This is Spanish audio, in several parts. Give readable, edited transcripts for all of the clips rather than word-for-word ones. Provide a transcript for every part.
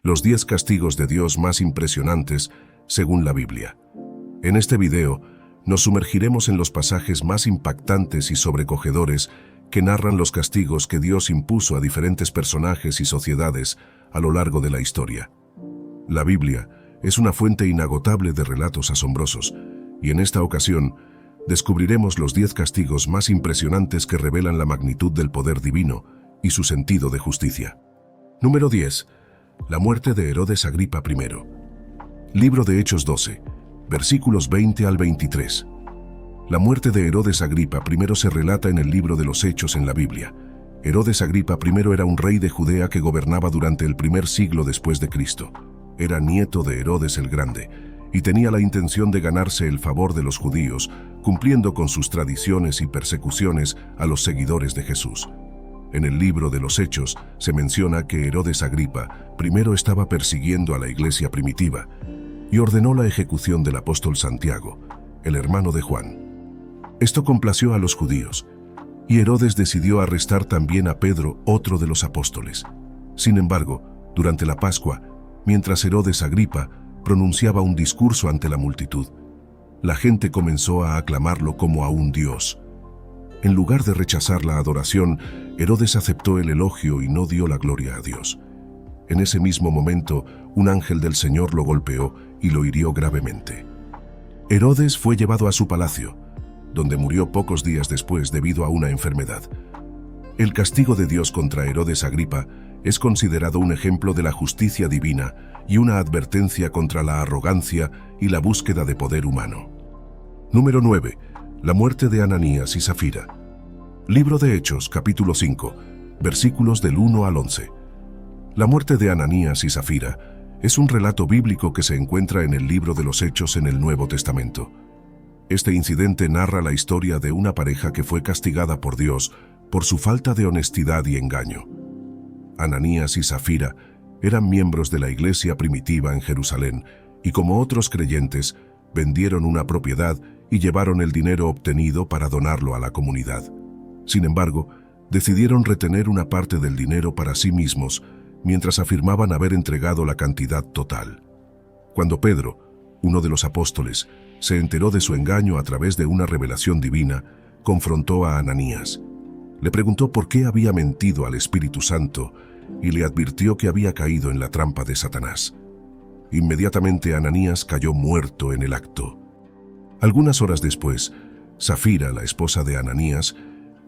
los 10 castigos de Dios más impresionantes según la Biblia. En este video, nos sumergiremos en los pasajes más impactantes y sobrecogedores que narran los castigos que Dios impuso a diferentes personajes y sociedades a lo largo de la historia. La Biblia es una fuente inagotable de relatos asombrosos, y en esta ocasión descubriremos los 10 castigos más impresionantes que revelan la magnitud del poder divino y su sentido de justicia. Número 10. La muerte de Herodes Agripa I. Libro de Hechos 12, versículos 20 al 23. La muerte de Herodes Agripa I se relata en el libro de los Hechos en la Biblia. Herodes Agripa I era un rey de Judea que gobernaba durante el primer siglo después de Cristo. Era nieto de Herodes el Grande y tenía la intención de ganarse el favor de los judíos, cumpliendo con sus tradiciones y persecuciones a los seguidores de Jesús. En el libro de los Hechos se menciona que Herodes Agripa I estaba persiguiendo a la iglesia primitiva y ordenó la ejecución del apóstol Santiago, el hermano de Juan. Esto complació a los judíos, y Herodes decidió arrestar también a Pedro, otro de los apóstoles. Sin embargo, durante la Pascua, mientras Herodes Agripa pronunciaba un discurso ante la multitud, la gente comenzó a aclamarlo como a un dios. En lugar de rechazar la adoración, Herodes aceptó el elogio y no dio la gloria a Dios. En ese mismo momento, un ángel del Señor lo golpeó y lo hirió gravemente. Herodes fue llevado a su palacio, donde murió pocos días después debido a una enfermedad. El castigo de Dios contra Herodes Agripa es considerado un ejemplo de la justicia divina y una advertencia contra la arrogancia y la búsqueda de poder humano. Número 9. La muerte de Ananías y Zafira. Libro de Hechos, capítulo 5, versículos del 1 al 11. La muerte de Ananías y Zafira es un relato bíblico que se encuentra en el libro de los Hechos en el Nuevo Testamento. Este incidente narra la historia de una pareja que fue castigada por Dios por su falta de honestidad y engaño. Ananías y Zafira eran miembros de la iglesia primitiva en Jerusalén y, como otros creyentes, vendieron una propiedad y llevaron el dinero obtenido para donarlo a la comunidad. Sin embargo, decidieron retener una parte del dinero para sí mismos mientras afirmaban haber entregado la cantidad total. Cuando Pedro, uno de los apóstoles, se enteró de su engaño a través de una revelación divina, confrontó a Ananías. Le preguntó por qué había mentido al Espíritu Santo y le advirtió que había caído en la trampa de Satanás. Inmediatamente Ananías cayó muerto en el acto. Algunas horas después, Zafira, la esposa de Ananías,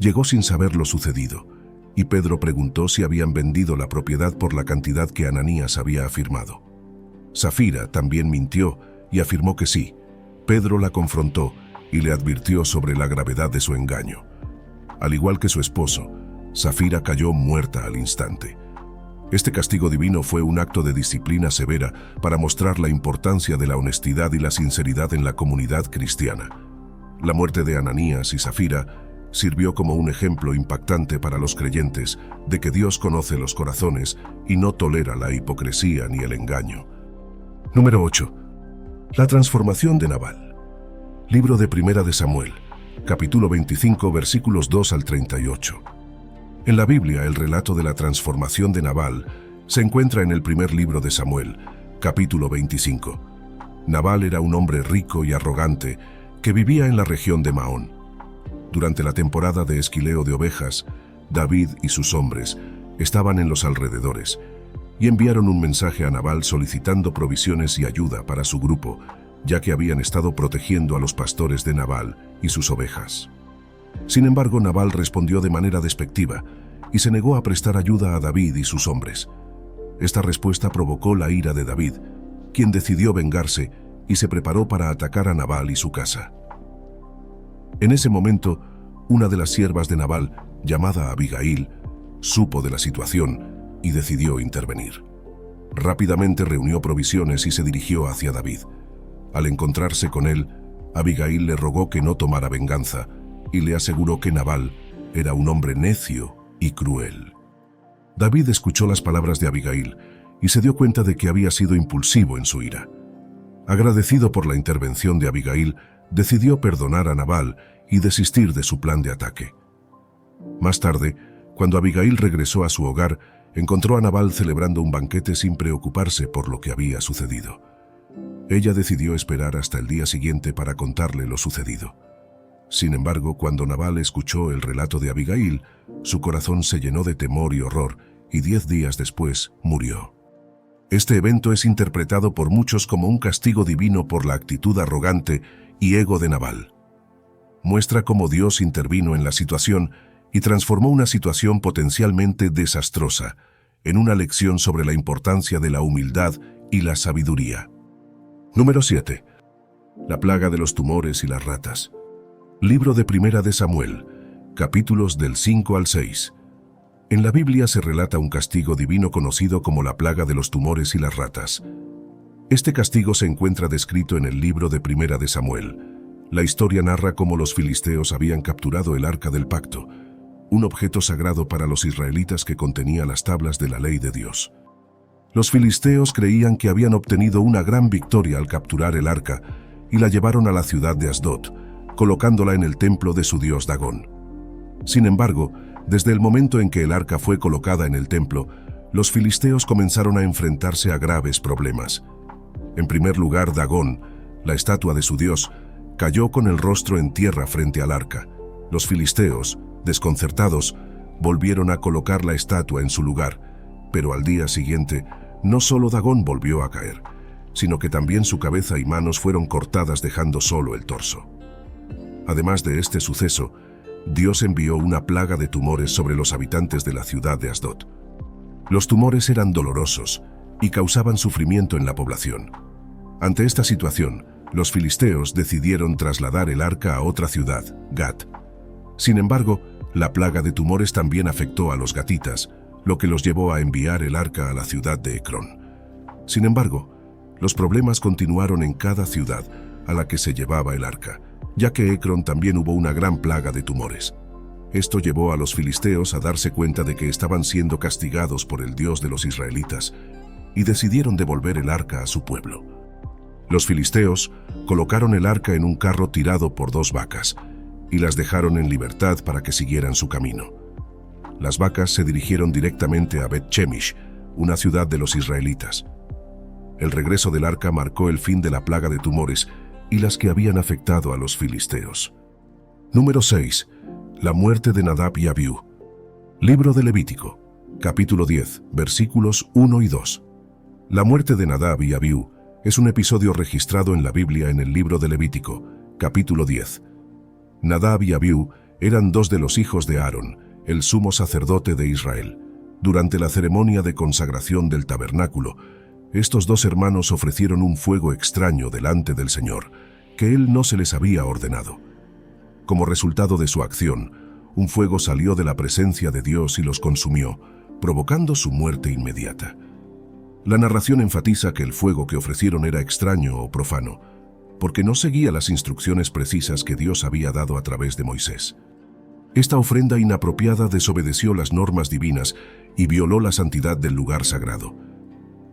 llegó sin saber lo sucedido, y Pedro preguntó si habían vendido la propiedad por la cantidad que Ananías había afirmado. Zafira también mintió y afirmó que sí. Pedro la confrontó y le advirtió sobre la gravedad de su engaño. Al igual que su esposo, Zafira cayó muerta al instante. Este castigo divino fue un acto de disciplina severa para mostrar la importancia de la honestidad y la sinceridad en la comunidad cristiana. La muerte de Ananías y Zafira sirvió como un ejemplo impactante para los creyentes de que Dios conoce los corazones y no tolera la hipocresía ni el engaño. Número 8. La transformación de Nabal. Libro de Primera de Samuel, capítulo 25, versículos 2 al 38. En la Biblia, el relato de la transformación de Nabal se encuentra en el primer libro de Samuel, capítulo 25. Nabal era un hombre rico y arrogante que vivía en la región de Maón. Durante la temporada de esquileo de ovejas, David y sus hombres estaban en los alrededores y enviaron un mensaje a Nabal solicitando provisiones y ayuda para su grupo, ya que habían estado protegiendo a los pastores de Nabal y sus ovejas. Sin embargo, Nabal respondió de manera despectiva y se negó a prestar ayuda a David y sus hombres. Esta respuesta provocó la ira de David, quien decidió vengarse y se preparó para atacar a Nabal y su casa. En ese momento, una de las siervas de Nabal, llamada Abigail, supo de la situación y decidió intervenir. Rápidamente reunió provisiones y se dirigió hacia David. Al encontrarse con él, Abigail le rogó que no tomara venganza y le aseguró que Nabal era un hombre necio y cruel. David escuchó las palabras de Abigail y se dio cuenta de que había sido impulsivo en su ira. Agradecido por la intervención de Abigail, decidió perdonar a Nabal y desistir de su plan de ataque. Más tarde, cuando Abigail regresó a su hogar, encontró a Nabal celebrando un banquete sin preocuparse por lo que había sucedido. Ella decidió esperar hasta el día siguiente para contarle lo sucedido. Sin embargo, cuando Nabal escuchó el relato de Abigail, su corazón se llenó de temor y horror, y 10 días después murió. Este evento es interpretado por muchos como un castigo divino por la actitud arrogante y ego de Nabal. Muestra cómo Dios intervino en la situación y transformó una situación potencialmente desastrosa en una lección sobre la importancia de la humildad y la sabiduría. Número 7. La plaga de los tumores y las ratas. Libro de Primera de Samuel, capítulos del 5 al 6. En la Biblia se relata un castigo divino conocido como la plaga de los tumores y las ratas. Este castigo se encuentra descrito en el libro de Primera de Samuel. La historia narra cómo los filisteos habían capturado el Arca del Pacto, un objeto sagrado para los israelitas que contenía las tablas de la ley de Dios. Los filisteos creían que habían obtenido una gran victoria al capturar el arca y la llevaron a la ciudad de Asdod, colocándola en el templo de su dios Dagón. Sin embargo, desde el momento en que el arca fue colocada en el templo, los filisteos comenzaron a enfrentarse a graves problemas. En primer lugar, Dagón, la estatua de su dios, cayó con el rostro en tierra frente al arca. Los filisteos, desconcertados, volvieron a colocar la estatua en su lugar, pero al día siguiente, no solo Dagón volvió a caer, sino que también su cabeza y manos fueron cortadas dejando solo el torso. Además de este suceso, Dios envió una plaga de tumores sobre los habitantes de la ciudad de Asdod. Los tumores eran dolorosos y causaban sufrimiento en la población. Ante esta situación, los filisteos decidieron trasladar el arca a otra ciudad, Gat. Sin embargo, la plaga de tumores también afectó a los gatitas, lo que los llevó a enviar el arca a la ciudad de Ecrón. Sin embargo, los problemas continuaron en cada ciudad a la que se llevaba el arca, ya que Ecrón también hubo una gran plaga de tumores. Esto llevó a los filisteos a darse cuenta de que estaban siendo castigados por el Dios de los israelitas y decidieron devolver el arca a su pueblo. Los filisteos colocaron el arca en un carro tirado por 2 vacas y las dejaron en libertad para que siguieran su camino. Las vacas se dirigieron directamente a Bet-Shemesh, una ciudad de los israelitas. El regreso del arca marcó el fin de la plaga de tumores y las que habían afectado a los filisteos. Número 6. La muerte de Nadab y Abiú. Libro de Levítico, capítulo 10, versículos 1 y 2. La muerte de Nadab y Abiú es un episodio registrado en la Biblia en el libro de Levítico, capítulo 10. Nadab y Abiú eran 2 de los hijos de Aarón, el sumo sacerdote de Israel. Durante la ceremonia de consagración del tabernáculo, estos 2 hermanos ofrecieron un fuego extraño delante del Señor, que Él no se les había ordenado. Como resultado de su acción, un fuego salió de la presencia de Dios y los consumió, provocando su muerte inmediata. La narración enfatiza que el fuego que ofrecieron era extraño o profano, porque no seguía las instrucciones precisas que Dios había dado a través de Moisés. Esta ofrenda inapropiada desobedeció las normas divinas y violó la santidad del lugar sagrado.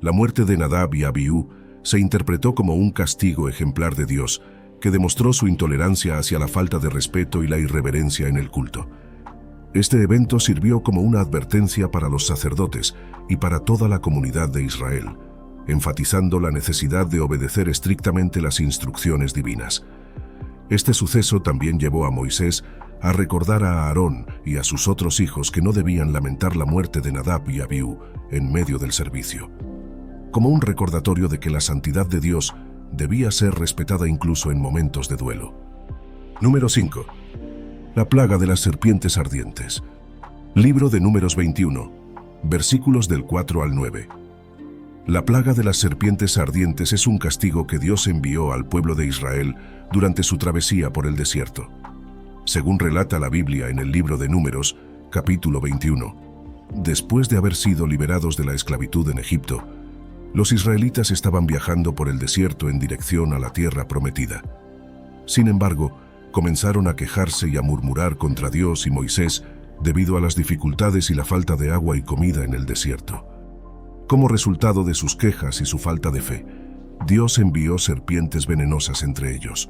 La muerte de Nadab y Abiú se interpretó como un castigo ejemplar de Dios, que demostró su intolerancia hacia la falta de respeto y la irreverencia en el culto. Este evento sirvió como una advertencia para los sacerdotes y para toda la comunidad de Israel, enfatizando la necesidad de obedecer estrictamente las instrucciones divinas. Este suceso también llevó a Moisés a recordar a Aarón y a sus otros hijos que no debían lamentar la muerte de Nadab y Abiú en medio del servicio, como un recordatorio de que la santidad de Dios debía ser respetada incluso en momentos de duelo. Número 5. La plaga de las serpientes ardientes. Libro de Números 21, versículos del 4 al 9. La plaga de las serpientes ardientes es un castigo que Dios envió al pueblo de Israel durante su travesía por el desierto. Según relata la Biblia en el libro de Números, capítulo 21, después de haber sido liberados de la esclavitud en Egipto, los israelitas estaban viajando por el desierto en dirección a la tierra prometida. Sin embargo, comenzaron a quejarse y a murmurar contra Dios y Moisés debido a las dificultades y la falta de agua y comida en el desierto. Como resultado de sus quejas y su falta de fe, Dios envió serpientes venenosas entre ellos.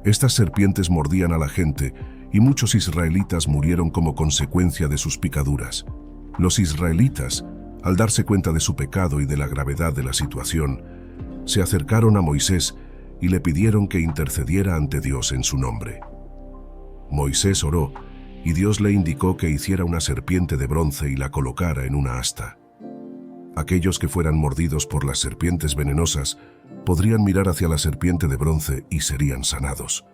Estas serpientes mordían a la gente y muchos israelitas murieron como consecuencia de sus picaduras. Los israelitas al darse cuenta de su pecado y de la gravedad de la situación, se acercaron a Moisés y le pidieron que intercediera ante Dios en su nombre. Moisés oró, y Dios le indicó que hiciera una serpiente de bronce y la colocara en una asta. Aquellos que fueran mordidos por las serpientes venenosas podrían mirar hacia la serpiente de bronce y serían sanados.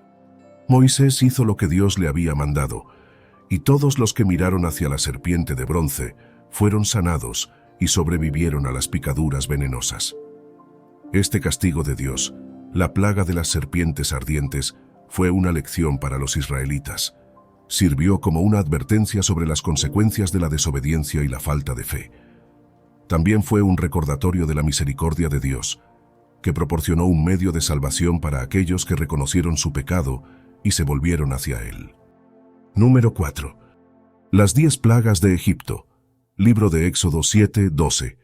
Moisés hizo lo que Dios le había mandado, y todos los que miraron hacia la serpiente de bronce fueron sanados y sobrevivieron a las picaduras venenosas. Este castigo de Dios, la plaga de las serpientes ardientes, fue una lección para los israelitas. Sirvió como una advertencia sobre las consecuencias de la desobediencia y la falta de fe. También fue un recordatorio de la misericordia de Dios, que proporcionó un medio de salvación para aquellos que reconocieron su pecado y se volvieron hacia Él. Número 4. Las 10 plagas de Egipto. Libro de Éxodo 7:12.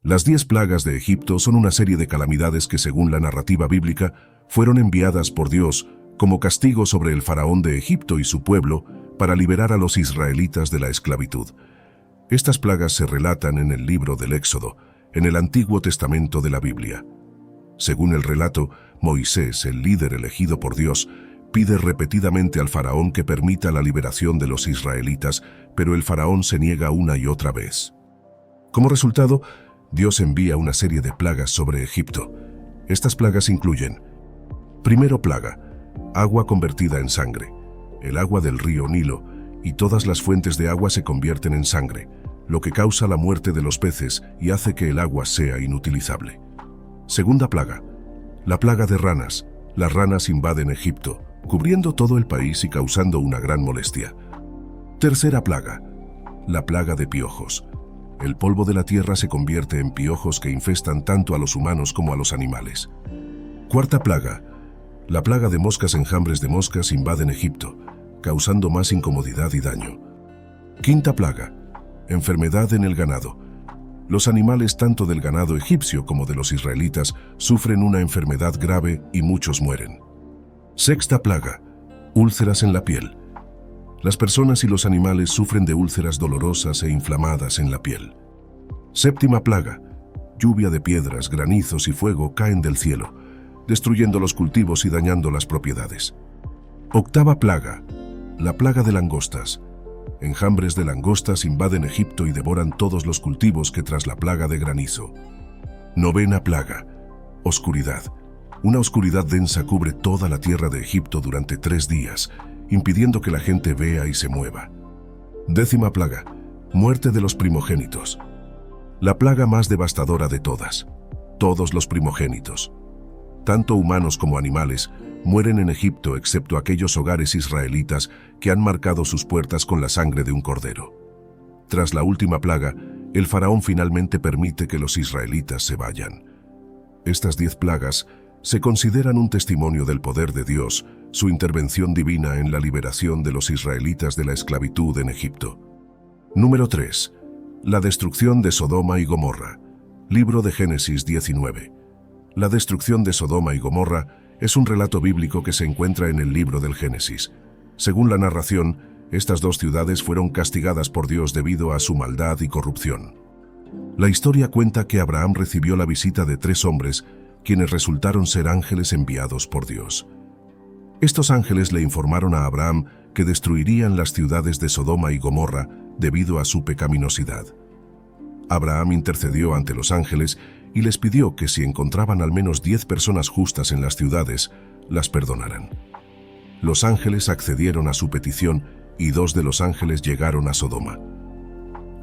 Las 10 plagas de Egipto son una serie de calamidades que, según la narrativa bíblica, fueron enviadas por Dios como castigo sobre el faraón de Egipto y su pueblo para liberar a los israelitas de la esclavitud. Estas plagas se relatan en el libro del Éxodo, en el Antiguo Testamento de la Biblia. Según el relato, Moisés, el líder elegido por Dios, pide repetidamente al faraón que permita la liberación de los israelitas, pero el faraón se niega una y otra vez. Como resultado, Dios envía una serie de plagas sobre Egipto. Estas plagas incluyen: primero plaga, agua convertida en sangre. El agua del río Nilo y todas las fuentes de agua se convierten en sangre, lo que causa la muerte de los peces y hace que el agua sea inutilizable. Segunda plaga, la plaga de ranas. Las ranas invaden Egipto, cubriendo todo el país y causando una gran molestia. Tercera plaga, la plaga de piojos. El polvo de la tierra se convierte en piojos que infestan tanto a los humanos como a los animales. Cuarta plaga, la plaga de moscas. Enjambres de moscas invaden Egipto, causando más incomodidad y daño. Quinta plaga, enfermedad en el ganado. Los animales tanto del ganado egipcio como de los israelitas sufren una enfermedad grave y muchos mueren. Sexta plaga, úlceras en la piel. Las personas y los animales sufren de úlceras dolorosas e inflamadas en la piel. Séptima plaga, lluvia de piedras, granizos y fuego caen del cielo, destruyendo los cultivos y dañando las propiedades. Octava plaga, la plaga de langostas. Enjambres de langostas invaden Egipto y devoran todos los cultivos que tras la plaga de granizo. Novena plaga, oscuridad. Una oscuridad densa cubre toda la tierra de Egipto durante 3 días, impidiendo que la gente vea y se mueva. Décima plaga, muerte de los primogénitos. La plaga más devastadora de todas. Todos los primogénitos, tanto humanos como animales, mueren en Egipto excepto aquellos hogares israelitas que han marcado sus puertas con la sangre de un cordero. Tras la última plaga, el faraón finalmente permite que los israelitas se vayan. Estas 10 plagas se consideran un testimonio del poder de Dios, su intervención divina en la liberación de los israelitas de la esclavitud en Egipto. Número 3. La destrucción de Sodoma y Gomorra. Libro de Génesis 19. La destrucción de Sodoma y Gomorra es un relato bíblico que se encuentra en el libro del Génesis. Según la narración, estas 2 ciudades fueron castigadas por Dios debido a su maldad y corrupción. La historia cuenta que Abraham recibió la visita de 3 hombres, quienes resultaron ser ángeles enviados por Dios. Estos ángeles le informaron a Abraham que destruirían las ciudades de Sodoma y Gomorra debido a su pecaminosidad. Abraham intercedió ante los ángeles y les pidió que si encontraban al menos 10 personas justas en las ciudades, las perdonaran. Los ángeles accedieron a su petición y 2 de los ángeles llegaron a Sodoma.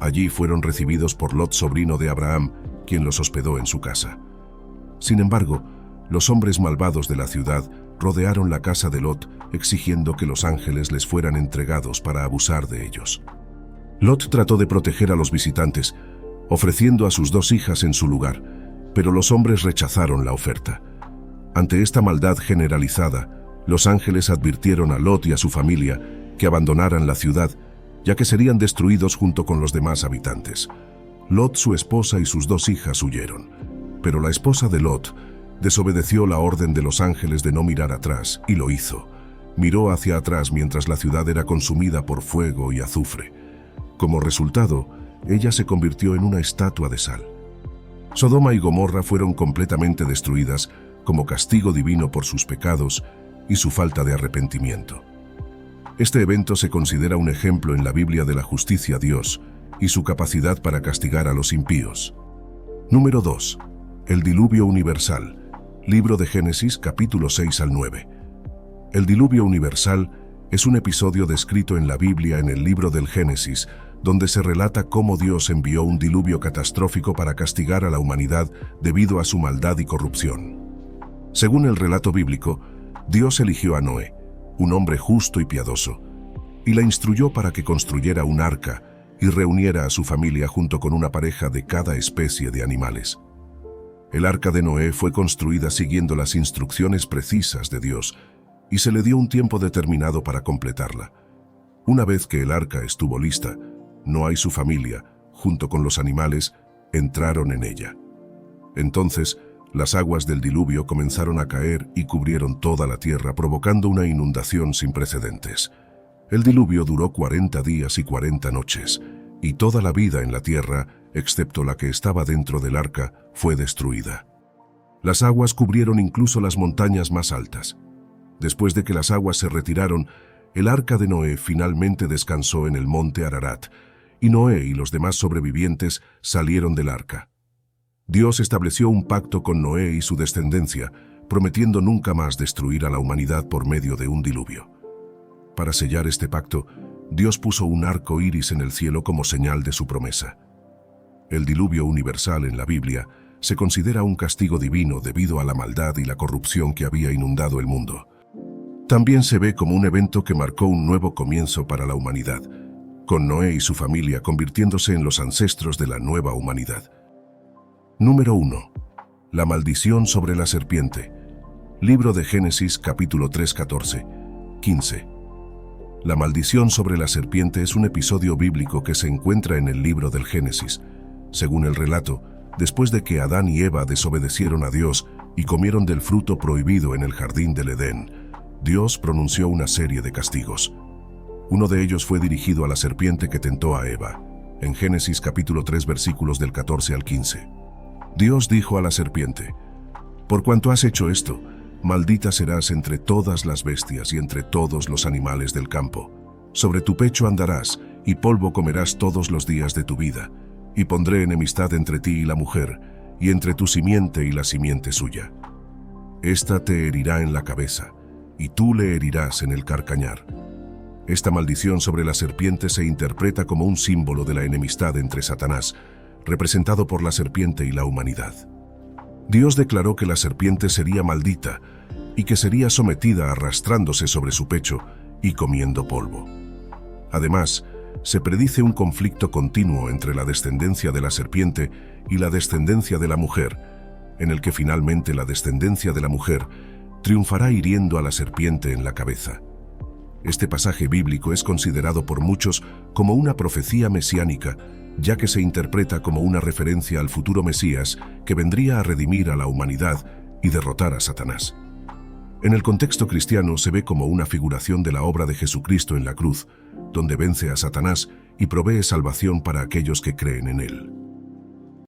Allí fueron recibidos por Lot, sobrino de Abraham, quien los hospedó en su casa. Sin embargo, los hombres malvados de la ciudad rodearon la casa de Lot, exigiendo que los ángeles les fueran entregados para abusar de ellos. Lot trató de proteger a los visitantes, ofreciendo a sus 2 hijas en su lugar, pero los hombres rechazaron la oferta. Ante esta maldad generalizada, los ángeles advirtieron a Lot y a su familia que abandonaran la ciudad, ya que serían destruidos junto con los demás habitantes. Lot, su esposa y sus 2 hijas huyeron, pero la esposa de Lot desobedeció la orden de los ángeles de no mirar atrás, y lo hizo. Miró hacia atrás mientras la ciudad era consumida por fuego y azufre. Como resultado, ella se convirtió en una estatua de sal. Sodoma y Gomorra fueron completamente destruidas como castigo divino por sus pecados y su falta de arrepentimiento. Este evento se considera un ejemplo en la Biblia de la justicia de Dios y su capacidad para castigar a los impíos. Número 2. El diluvio universal. Libro de Génesis, capítulo 6 al 9. El diluvio universal es un episodio descrito en la Biblia en el libro del Génesis, donde se relata cómo Dios envió un diluvio catastrófico para castigar a la humanidad debido a su maldad y corrupción. Según el relato bíblico, Dios eligió a Noé, un hombre justo y piadoso, y la instruyó para que construyera un arca y reuniera a su familia junto con una pareja de cada especie de animales. El arca de Noé fue construida siguiendo las instrucciones precisas de Dios y se le dio un tiempo determinado para completarla. Una vez que el arca estuvo lista, Noé y su familia, junto con los animales, entraron en ella. Entonces, las aguas del diluvio comenzaron a caer y cubrieron toda la tierra, provocando una inundación sin precedentes. El diluvio duró 40 días y 40 noches, y toda la vida en la tierra, excepto la que estaba dentro del arca, fue destruida. Las aguas cubrieron incluso las montañas más altas. Después de que las aguas se retiraron, el arca de Noé finalmente descansó en el monte Ararat, y Noé y los demás sobrevivientes salieron del arca. Dios estableció un pacto con Noé y su descendencia, prometiendo nunca más destruir a la humanidad por medio de un diluvio. Para sellar este pacto, Dios puso un arco iris en el cielo como señal de su promesa. El diluvio universal en la Biblia se considera un castigo divino debido a la maldad y la corrupción que había inundado el mundo. También se ve como un evento que marcó un nuevo comienzo para la humanidad, con Noé y su familia convirtiéndose en los ancestros de la nueva humanidad. Número 1. La maldición sobre la serpiente. Libro de Génesis, capítulo 3, 14, 15. La maldición sobre la serpiente es un episodio bíblico que se encuentra en el libro del Génesis. Según el relato, después de que Adán y Eva desobedecieron a Dios y comieron del fruto prohibido en el jardín del Edén, Dios pronunció una serie de castigos. Uno de ellos fue dirigido a la serpiente que tentó a Eva, en Génesis capítulo 3 versículos del 14 al 15. Dios dijo a la serpiente: «Por cuanto has hecho esto, maldita serás entre todas las bestias y entre todos los animales del campo. Sobre tu pecho andarás, y polvo comerás todos los días de tu vida. Y pondré enemistad entre ti y la mujer, y entre tu simiente y la simiente suya. Esta te herirá en la cabeza, y tú le herirás en el carcañar». Esta maldición sobre la serpiente se interpreta como un símbolo de la enemistad entre Satanás, representado por la serpiente y la humanidad. Dios declaró que la serpiente sería maldita y que sería sometida arrastrándose sobre su pecho y comiendo polvo. Además, se predice un conflicto continuo entre la descendencia de la serpiente y la descendencia de la mujer, en el que finalmente la descendencia de la mujer triunfará hiriendo a la serpiente en la cabeza. Este pasaje bíblico es considerado por muchos como una profecía mesiánica, ya que se interpreta como una referencia al futuro Mesías que vendría a redimir a la humanidad y derrotar a Satanás. En el contexto cristiano se ve como una figuración de la obra de Jesucristo en la cruz, donde vence a Satanás y provee salvación para aquellos que creen en él.